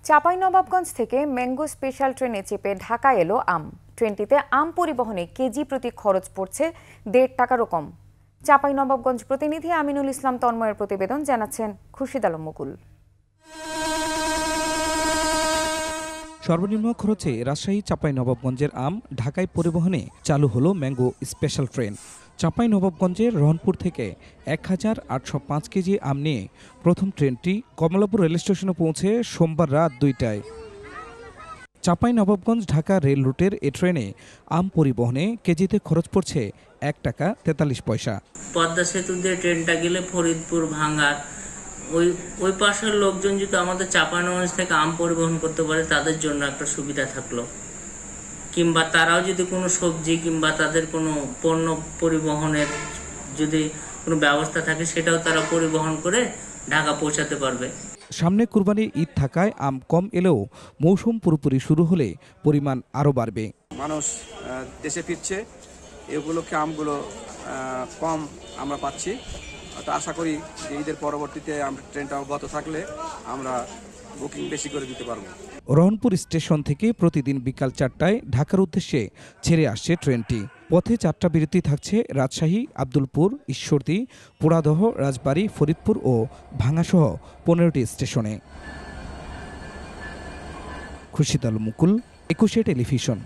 চাঁপাইনবাবগঞ্জ থেকে mango special ট্রেনে চেপে ঢাকা এলো আম। ট্রেনটিতে আম পরিবহনে কেজি প্রতি খরচ পড়ছে ১.৫ টাকারও কম। চাঁপাইনবাবগঞ্জ প্রতিনিধি আমিনুল ইসলাম তন্ময়ের প্রতিবেদন, জানাচ্ছেন খুরশিদ আলম মুকুল। সর্বনিম্ন খরচে রাজশাহী চাঁপাইনবাবগঞ্জের আম ঢাকায় পরিবহনে চালু হলো ম্যাঙ্গো স্পেশাল ট্রেন। চাঁপাইনবাবগঞ্জের রহনপুর থেকে ১,৮০৫ কেজি আম নিয়ে প্রথম ট্রেনটি কমলাপুর রেল স্টেশনে পৌঁছে সোমবার রাত ২টায়। চাঁপাইনবাবগঞ্জ ঢাকা রেল রুটের এ ট্রেনে আম পরিবহনে কেজিতে খরচ পড়ছে ১ টাকা ৪৩ পয়সা। পদ্মা সেতু দিয়ে ট্রেনটা গেলে ফরিদপুর, ভাঙ্গার ওই পাশের লোকজন যদি আমাদের চাঁপাইনবাবগঞ্জ থেকে আম পরিবহন করতে পারে, তাদের জন্য একটা সুবিধা থাকলো। কিংবা তারাও যদি কোনো সবজি কিংবা তাদের কোনো পণ্য পরিবহনের যদি কোনো ব্যবস্থা থাকে, সেটাও তারা পরিবহন করে ঢাকা পৌঁছাতে পারবে। সামনে কুরবানির ঈদ থাকায় আম কম এলেও মৌসুম পুরোপুরি শুরু হলে পরিমাণ আরও বাড়বে। মানুষ দেশে ফিরছে, এই উপলক্ষে আমগুলো কম আমরা পাচ্ছি। তো আশা করি যে ঈদের পরবর্তীতে আমরা ট্রেনটা অব্যাহত থাকলে আমরা বুকিং বেশি করে দিতে পারবো। রহনপুর স্টেশন থেকে প্রতিদিন বিকাল ৪টায় ঢাকার উদ্দেশ্যে ছেড়ে আসছে ট্রেনটি। পথে ৪টা বিরতি থাকছে রাজশাহী, আব্দুলপুর, ঈশ্বরদী, পোড়াদহ, রাজবাড়ী, ফরিদপুর ও ভাঙ্গাসহ ১৫টি স্টেশনে। খুরশিদ আলম মুকুল, ২১ টেলিভিশন।